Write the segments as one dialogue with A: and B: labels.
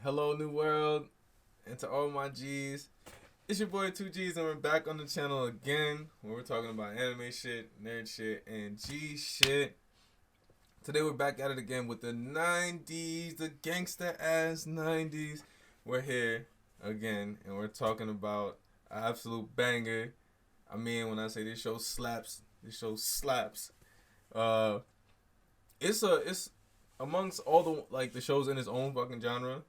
A: Hello, New World, and to all my G's. It's your boy 2G's, and we're back on the channel again where we're talking about anime shit, nerd shit, and G shit. Today we're back at it again with the 90s, the gangsta ass 90s. We're here again, and we're talking about an absolute banger. I mean, when I say this show slaps, this show slaps. It's amongst all the shows in its own fucking genre.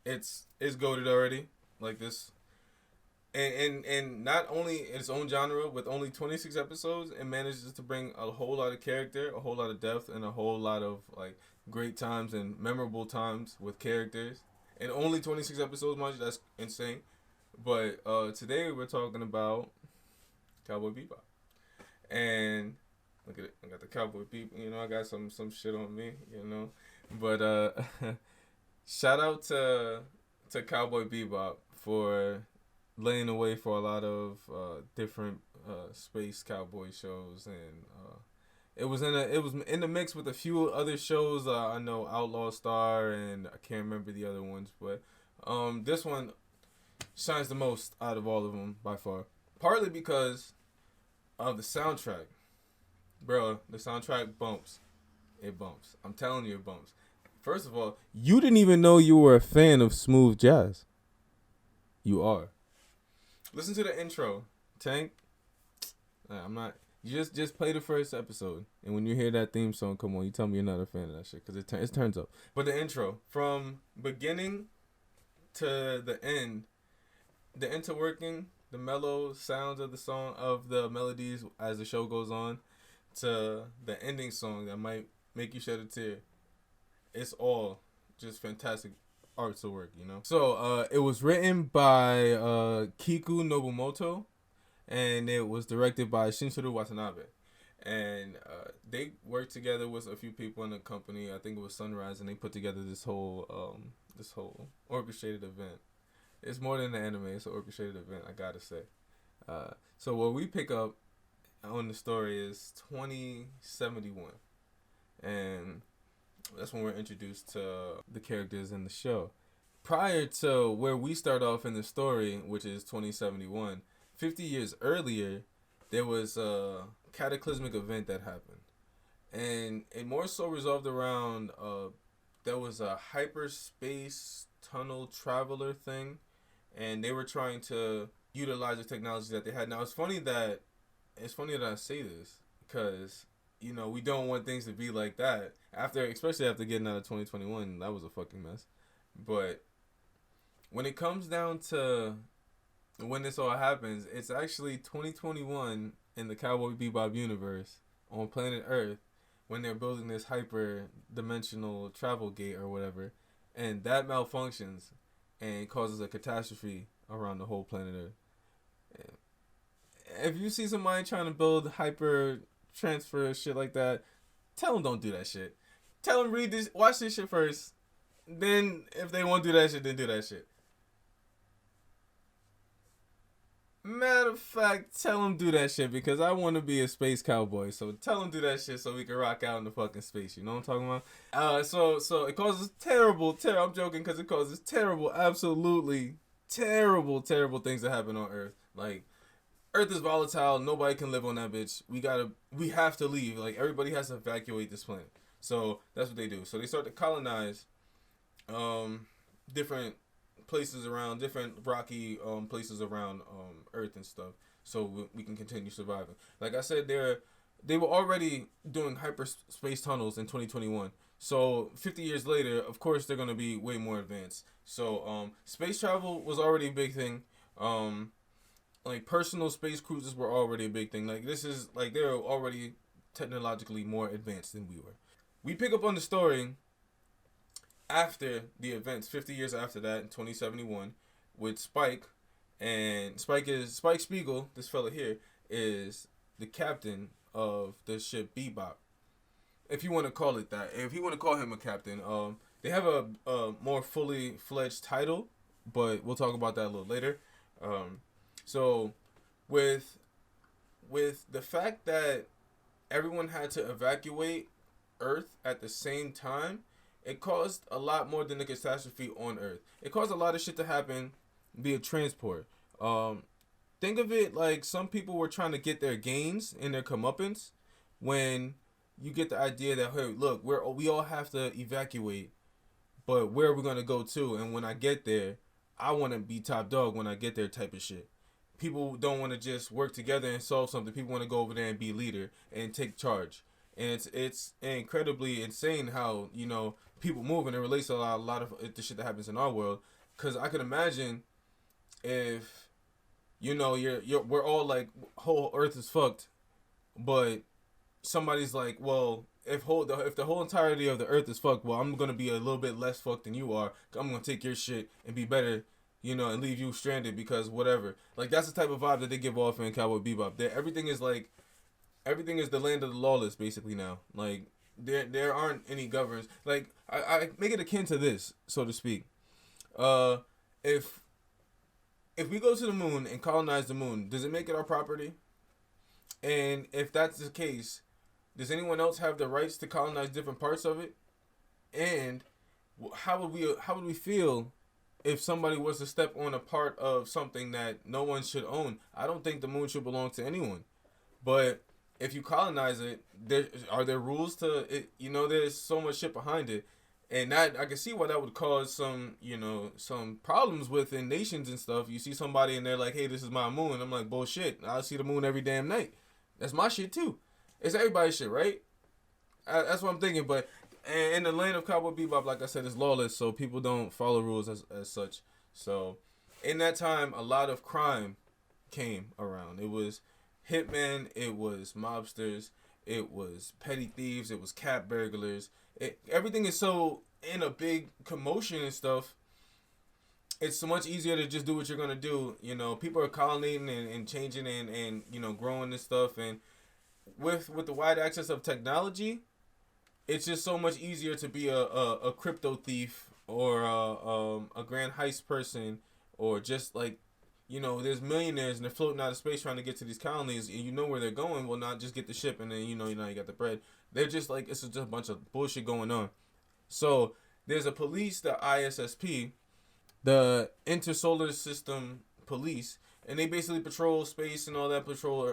A: It's goated already, like this, and not only its own genre with only 26 episodes, it manages to bring a whole lot of character, a whole lot of depth, and a whole lot of like great times and memorable times with characters. And only 26 episodes, mind you, that's insane. But today we're talking about Cowboy Bebop, and look at it, I got the Cowboy Bebop. You know, I got some shit on me. You know, but shout out to Cowboy Bebop for laying the way for a lot of different space cowboy shows, and it was in the mix with a few other shows. I know Outlaw Star, and I can't remember the other ones, but this one shines the most out of all of them by far. Partly because of the soundtrack, bro. The soundtrack bumps. It bumps. I'm telling you, it bumps. First of all, you didn't even know you were a fan of smooth jazz. You are. Listen to the intro, Tank. I'm not. You just play the first episode, and when you hear that theme song come on, you tell me you're not a fan of that shit, because it turns up. But the intro, from beginning to the end, the interworking, the mellow sounds of the song, of the melodies as the show goes on, to the ending song that might make you shed a tear. It's all just fantastic arts of work, you know? So, it was written by Kiku Nobumoto, and it was directed by Shinichiro Watanabe. And they worked together with a few people in the company. I think it was Sunrise, and they put together this whole orchestrated event. It's more than an anime, it's an orchestrated event, I gotta say. So what we pick up on the story is 2071. And that's when we're introduced to the characters in the show. Prior to where we start off in the story, which is 2071, 50 years earlier, there was a cataclysmic event that happened. And it more so resolved around, there was a hyperspace tunnel traveler thing, and they were trying to utilize the technology that they had. Now, it's funny that I say this, because you know, we don't want things to be like that. Especially after getting out of 2021, that was a fucking mess. But when it comes down to when this all happens, it's actually 2021 in the Cowboy Bebop universe on planet Earth, when they're building this hyper-dimensional travel gate or whatever, and that malfunctions and causes a catastrophe around the whole planet Earth. If you see somebody trying to build hyper transfer shit like that, tell them don't do that shit. Tell them watch this shit first. Then if they won't do that shit, then do that shit. Matter of fact, tell them do that shit, because I want to be a space cowboy. So tell them do that shit so we can rock out in the fucking space. You know what I'm talking about? So it causes terrible. I'm joking, because it causes terrible, absolutely terrible things that happen on Earth. Like, Earth is volatile. Nobody can live on that bitch. We have to leave. Like, everybody has to evacuate this planet. So that's what they do. So they start to colonize different places around, different rocky places around Earth and stuff, so we can continue surviving. Like I said, they were already doing hyperspace tunnels in 2021. So 50 years later, of course, they're gonna be way more advanced. So space travel was already a big thing. Like, personal space cruises were already a big thing. Like, this is, like, they're already technologically more advanced than we were. We pick up on the story after the events, 50 years after that, in 2071, with Spike. And Spike Spiegel, this fella here, is the captain of the ship Bebop, if you want to call it that. If you want to call him a captain, they have a more fully fledged title, but we'll talk about that a little later. So, with the fact that everyone had to evacuate Earth at the same time, it caused a lot more than the catastrophe on Earth. It caused a lot of shit to happen via transport. Think of it like some people were trying to get their gains and their comeuppance when you get the idea that, hey, look, we all have to evacuate, but where are we gonna go to? And when I get there, I want to be top dog when I get there, type of shit. People don't want to just work together and solve something. People want to go over there and be leader and take charge. And it's incredibly insane how, you know, people move, and it relates to a lot of the shit that happens in our world. Because I could imagine if, you know, we're all like, whole Earth is fucked, but somebody's like, well, if the whole entirety of the Earth is fucked, well, I'm gonna be a little bit less fucked than you are. I'm gonna take your shit and be better, you know, and leave you stranded because whatever. Like, that's the type of vibe that they give off in Cowboy Bebop. Everything is the land of the lawless basically now. Like, there aren't any governors. Like, I make it akin to this, so to speak. If we go to the moon and colonize the moon, does it make it our property? And if that's the case, does anyone else have the rights to colonize different parts of it? And how would we feel if somebody was to step on a part of something that no one should own? I don't think the moon should belong to anyone. But if you colonize it, are there rules to it? You know, there's so much shit behind it. And that, I can see why that would cause some problems within nations and stuff. You see somebody and they're like, hey, this is my moon. I'm like, bullshit. I see the moon every damn night. That's my shit too. It's everybody's shit, right? That's what I'm thinking. But in the land of Cowboy Bebop, like I said, it's lawless, so people don't follow rules as such. So in that time, a lot of crime came around. It was hitmen, it was mobsters, it was petty thieves, it was cat burglars. Everything is so in a big commotion and stuff. It's so much easier to just do what you're gonna do. You know, people are colonizing and changing and you know, growing this stuff. And with the wide access of technology, it's just so much easier to be a crypto thief or a grand heist person, or just like, you know, there's millionaires and they're floating out of space trying to get to these colonies, and you know where they're going. Well, not just get the ship and then you got the bread. They're just like, it's just a bunch of bullshit going on. So there's a police, the ISSP, the Intersolar System Police, and they basically patrol space and all that,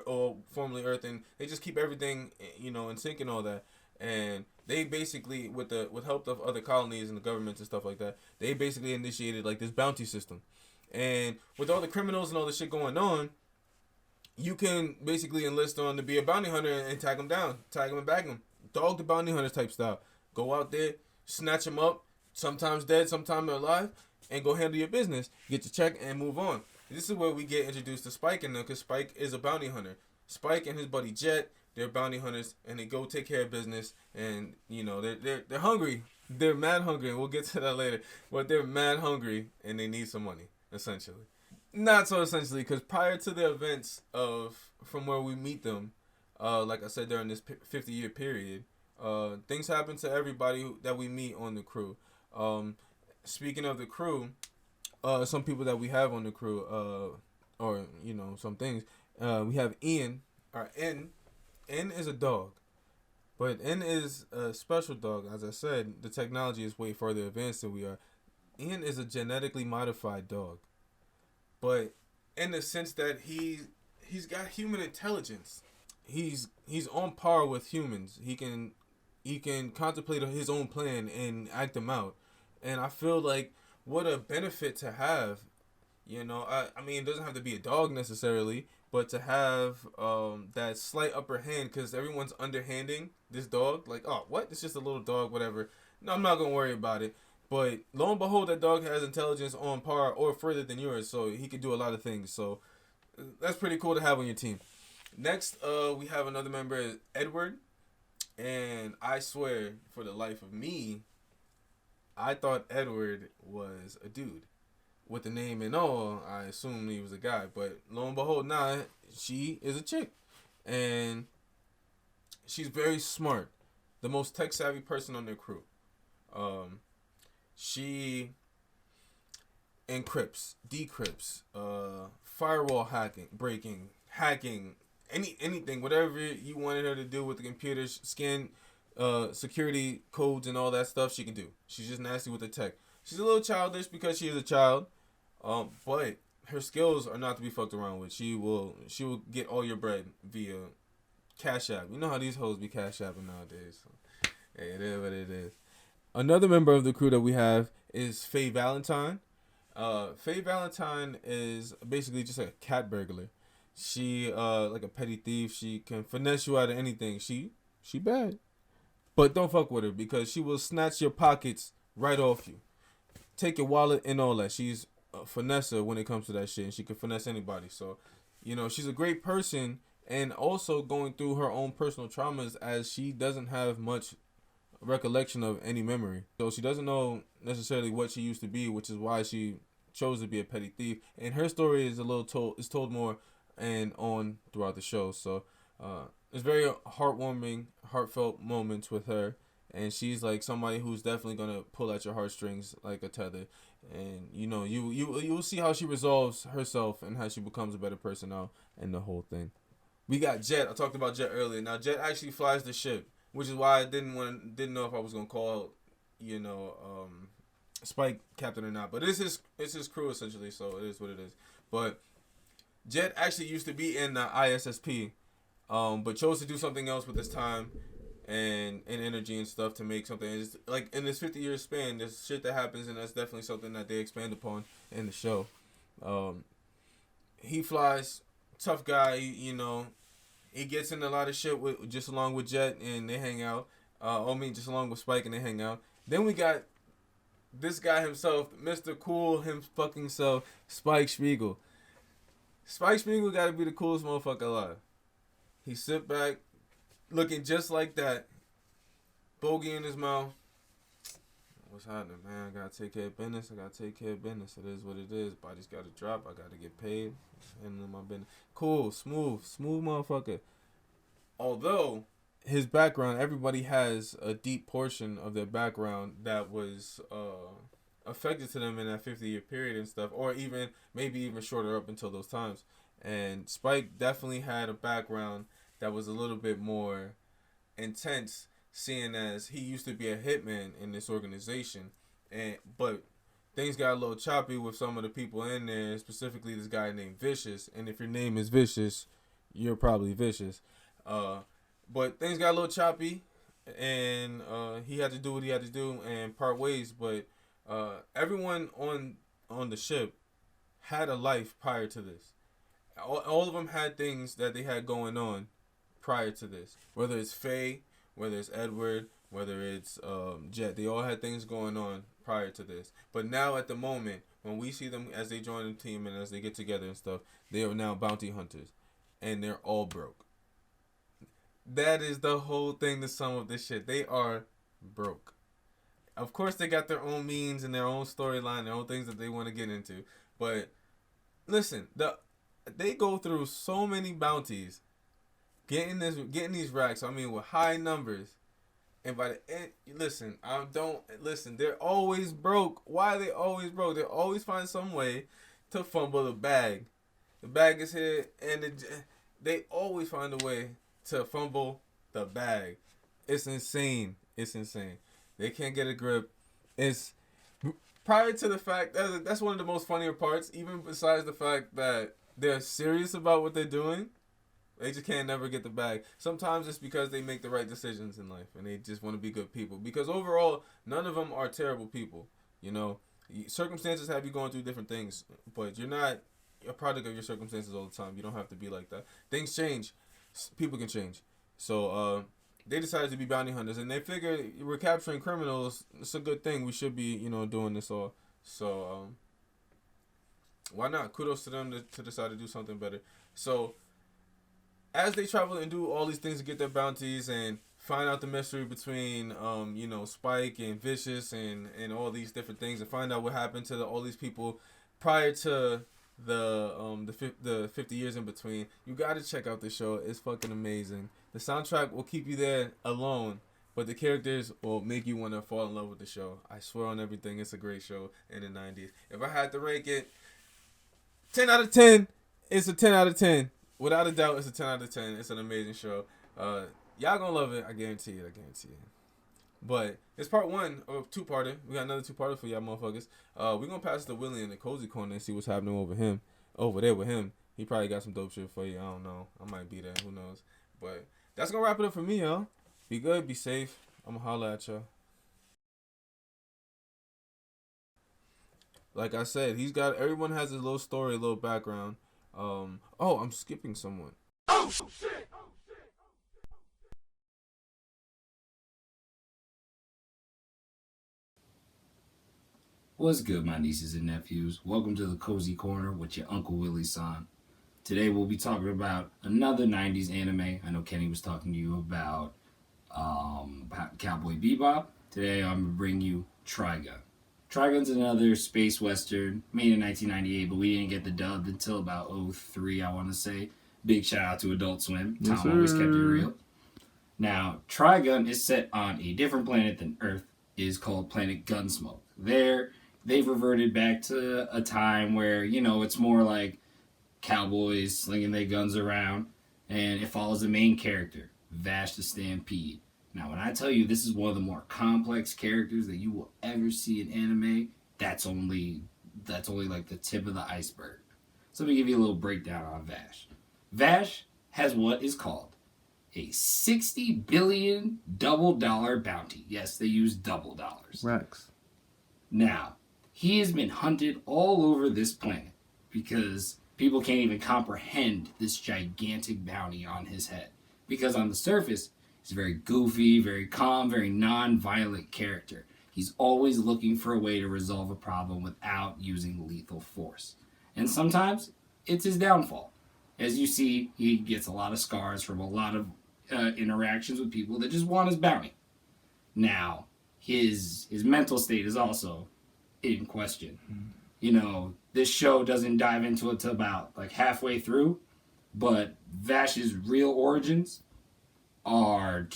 A: or formerly Earth, and they just keep everything, you know, in sync and all that. And they basically, with help of other colonies and the governments and stuff like that, they basically initiated like this bounty system. And with all the criminals and all the shit going on, you can basically enlist on to be a bounty hunter and tag them down, tag them and bag them, dog the bounty hunters type style. Go out there, snatch them up, sometimes dead, sometimes they're alive, and go handle your business, get your check, and move on. This is where we get introduced to Spike in them, because Spike is a bounty hunter. Spike and his buddy Jet, they're bounty hunters, and they go take care of business, and you know they're hungry, they're mad hungry, and we'll get to that later. But they're mad hungry, and they need some money, essentially. Not so essentially, because prior to the events from where we meet them, like I said, during this 50-year period, things happen to everybody that we meet on the crew. Speaking of the crew, some people that we have on the crew, or you know, some things, we have Ian, or N. N is a dog, but N is a special dog. As I said, the technology is way further advanced than we are. Ian is a genetically modified dog, but in the sense that he's got human intelligence. He's on par with humans. He can contemplate his own plan and act them out. And I feel like what a benefit to have, you know. I mean, it doesn't have to be a dog necessarily, but to have that slight upper hand, because everyone's underhanding this dog. Like, oh, what? It's just a little dog, whatever. No, I'm not going to worry about it. But lo and behold, that dog has intelligence on par or further than yours, so he can do a lot of things. So that's pretty cool to have on your team. Next, we have another member, Edward. And I swear, for the life of me, I thought Edward was a dude. With the name and all, I assumed he was a guy. But lo and behold, nah, she is a chick. And she's very smart. The most tech-savvy person on their crew. She encrypts, decrypts, firewall hacking, anything, whatever you wanted her to do with the computers, scan security codes and all that stuff, she can do. She's just nasty with the tech. She's a little childish because she is a child, but her skills are not to be fucked around with. She will get all your bread via Cash App. You know how these hoes be Cash Apping nowadays. So, hey, it is what it is. Another member of the crew that we have is Faye Valentine. Faye Valentine is basically just a cat burglar. She like a petty thief. She can finesse you out of anything. She bad. But don't fuck with her because she will snatch your pockets right off you. Take your wallet and all that. She's a finesser when it comes to that shit, and she can finesse anybody. So, she's a great person, and also going through her own personal traumas as she doesn't have much recollection of any memory. So she doesn't know necessarily what she used to be, which is why she chose to be a petty thief. And her story is told more and on throughout the show. So it's very heartwarming, heartfelt moments with her. And she's like somebody who's definitely gonna pull at your heartstrings like a tether. And you will see how she resolves herself and how she becomes a better person now and the whole thing. We got Jet. I talked about Jet earlier. Now Jet actually flies the ship, which is why I didn't know if I was gonna call, Spike captain or not. But it's his crew essentially, so it is what it is. But Jet actually used to be in the ISSP, but chose to do something else with his time and energy and stuff to make something. It's like in this 50-year span, there's shit that happens, and that's definitely something that they expand upon in the show. He flies, tough guy, He gets in a lot of shit just along with Jet, and they hang out. Just along with Spike, and they hang out. Then we got this guy himself, Mr. Cool fucking self, Spike Spiegel. Spike Spiegel got to be the coolest motherfucker alive. He sit back, looking just like that, bogey in his mouth. What's happening, man? I gotta take care of business. It is what it is. Body's gotta drop. I gotta get paid. Handling my business. Cool, smooth motherfucker. Although his background, everybody has a deep portion of their background that was affected to them in that 50-year period and stuff, or maybe even shorter up until those times. And Spike definitely had a background that was a little bit more intense, seeing as he used to be a hitman in this organization, but things got a little choppy with some of the people in there, specifically this guy named Vicious. And if your name is Vicious, you're probably vicious. But things got a little choppy, and he had to do what he had to do and part ways. But everyone on the ship had a life prior to this. All of them had things that they had going on prior to this. Whether it's Faye, whether it's Edward, whether it's Jet, they all had things going on prior to this. But now at the moment, when we see them as they join the team and as they get together and stuff, they are now bounty hunters, and they're all broke. That is the whole thing to sum up this shit. They are broke. Of course, they got their own means and their own storyline, their own things that they want to get into. But listen, they go through so many bounties, getting these racks. I mean, with high numbers, and by the end, they're always broke. Why are they always broke? They always find some way to fumble the bag. The bag is here, and they always find a way to fumble the bag. It's insane. They can't get a grip. It's prior to the fact that's one of the most funnier parts. Even besides the fact that they're serious about what they're doing, they just can't never get the bag. Sometimes it's because they make the right decisions in life and they just want to be good people. Because overall, none of them are terrible people. Circumstances have you going through different things, but you're not a product of your circumstances all the time. You don't have to be like that. Things change. People can change. So they decided to be bounty hunters, and they figured we're capturing criminals. It's a good thing. We should be, doing this all. So why not? Kudos to them to decide to do something better. So as they travel and do all these things to get their bounties and find out the mystery between, Spike and Vicious and all these different things, and find out what happened to all these people prior to the 50 years in between, you gotta check out the show. It's fucking amazing. The soundtrack will keep you there alone, but the characters will make you want to fall in love with the show. I swear on everything, it's a great show in the 90s. If I had to rank it 10 out of 10, it's a 10 out of 10. Without a doubt, it's a 10 out of 10. It's an amazing show. Y'all gonna love it. I guarantee it. But it's part one of two-parter. We got another two-parter for y'all motherfuckers. We're gonna pass to Willie in the cozy corner and see what's happening over there with him. He probably got some dope shit for you. I don't know. I might be there. Who knows? But that's gonna wrap it up for me, y'all. Be good. Be safe. I'm gonna holler at y'all. Like I said, everyone has a little story, a little background. I'm skipping someone. Oh shit!
B: What's good, my nieces and nephews? Welcome to the Cozy Corner with your Uncle Willie-san. Today we'll be talking about another 90s anime. I know Kenny was talking to you about Cowboy Bebop. Today I'm going to bring you Trigun. Trigun's another space western made in 1998, but we didn't get the dub until about 03, I want to say. Big shout out to Adult Swim. Tom always kept it real. Now, Trigun is set on a different planet than Earth. It is called Planet Gunsmoke. They've reverted back to a time where, it's more like cowboys slinging their guns around, and it follows the main character, Vash the Stampede. Now, when I tell you this is one of the more complex characters that you will ever see in anime, that's only like the tip of the iceberg. So let me give you a little breakdown on Vash. Vash has what is called a $60 billion double dollar bounty. Yes, they use double dollars.
A: Rex.
B: Now, he has been hunted all over this planet because people can't even comprehend this gigantic bounty on his head. Because on the surface, he's a very goofy, very calm, very non-violent character. He's always looking for a way to resolve a problem without using lethal force. And sometimes it's his downfall. As you see, he gets a lot of scars from a lot of interactions with people that just want his bounty. Now, his mental state is also in question. This show doesn't dive into it till about like halfway through, but Vash's real origins are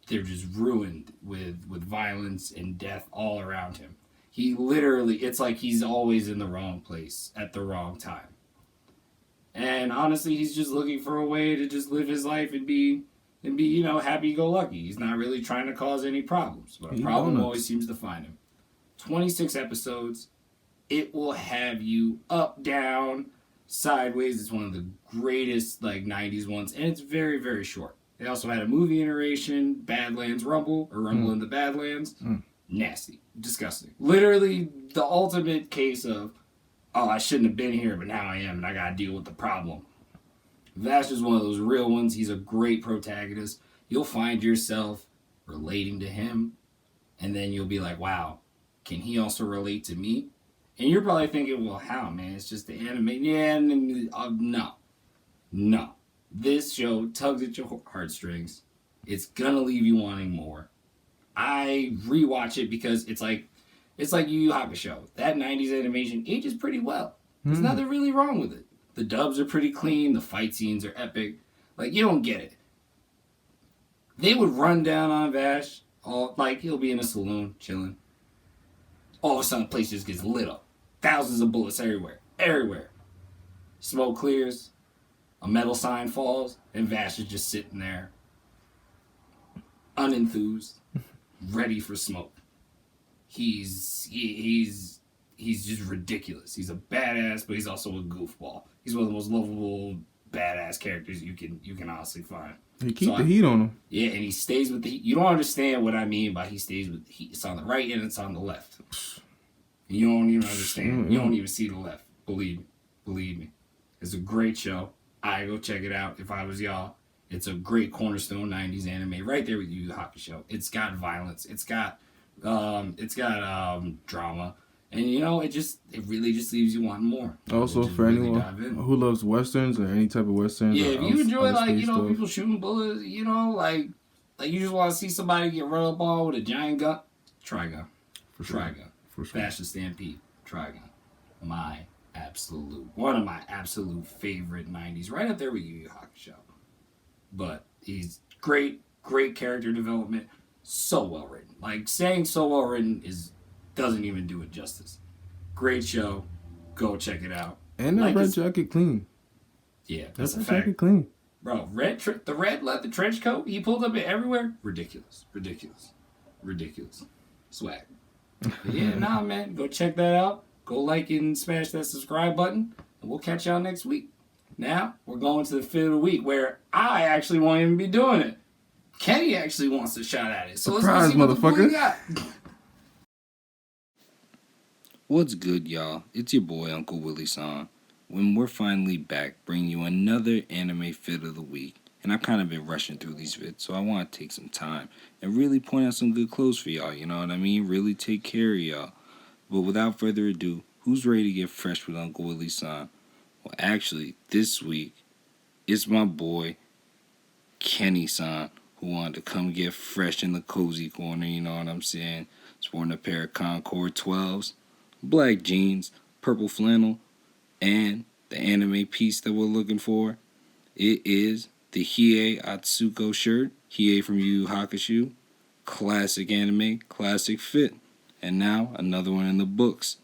B: they're just ruined with violence and death all around him. He literally, it's like he's always in the wrong place at the wrong time. And honestly, he's just looking for a way to just live his life and be happy-go-lucky. He's not really trying to cause any problems, but a problem always seems to find him. 26 episodes. It will have you up, down, sideways. It's one of the greatest 90s ones, and it's very, very short. They also had a movie iteration, Badlands Rumble, or Rumble in the Badlands. Nasty. Disgusting. Literally the ultimate case of, I shouldn't have been here, but now I am, and I gotta deal with the problem. Vash is one of those real ones. He's a great protagonist. You'll find yourself relating to him, and then you'll be like, wow, can he also relate to me? And you're probably thinking, well, how, man? It's just the anime. Yeah, no. This show tugs at your heartstrings. It's gonna leave you wanting more. I rewatch it because it's like Yu Yu Hakusho. That 90s animation ages pretty well. There's nothing really wrong with it. The dubs are pretty clean. The fight scenes are epic. You don't get it. They would run down on Vash. He'll be in a saloon, chilling. All of a sudden, the place just gets lit up. Thousands of bullets everywhere. Smoke clears. A metal sign falls. And Vash is just sitting there. Unenthused. Ready for smoke. He's just ridiculous. He's a badass, but he's also a goofball. He's one of the most lovable badass characters you can honestly find.
C: He keeps the heat on him.
B: Yeah, and he stays with the heat. You don't understand what I mean by he stays with the heat. It's on the right and it's on the left. And you don't even understand. You don't even see the left. Believe me. It's a great show. I go check it out if I was y'all. It's a great cornerstone 90s anime right there with Yu Yu Hakusho. It's got violence. It's got drama. And it really just leaves you wanting more.
C: Also, for anyone who loves westerns or any type of westerns,
B: yeah, if you enjoy people shooting bullets, you just want to see somebody get run up on with a giant gun, Trigun. For sure. Trigun. For sure. Vash the Stampede. Trigun. One of my absolute favorite 90s, right up there with Yu Yu Hakusho. But he's great character development, so well written. Saying so well written doesn't even do it justice. Great show. Go check it out.
C: And that red jacket clean.
B: Yeah, that's a
C: red
B: fact.
C: Jacket clean.
B: Bro, the red leather trench coat he pulled up it everywhere. Ridiculous. Swag. But yeah, nah, man. Go check that out. Go like and smash that subscribe button. And we'll catch y'all next week. Now, we're going to the fit of the week where I actually won't even be doing it. Kenny actually wants a shot at it. So
C: surprise,
B: let's go see what the boy
C: motherfucker.
B: got.
D: What's good, y'all? It's your boy, Uncle Willie-san. When we're finally back, bringing you another anime fit of the week. And I've kind of been rushing through these vids, so I want to take some time and really point out some good clothes for y'all, you know what I mean? Really take care of y'all. But without further ado, who's ready to get fresh with Uncle Willie-san? Well, actually, this week, it's my boy, Kenny-san, who wanted to come get fresh in the cozy corner, you know what I'm saying? Sporting a pair of Concord 12s, black jeans, purple flannel, and the anime piece that we're looking for. It is the Hiei Atsuko shirt, Hiei from Yu Yu Hakusho. Classic anime, classic fit. And now, another one in the books.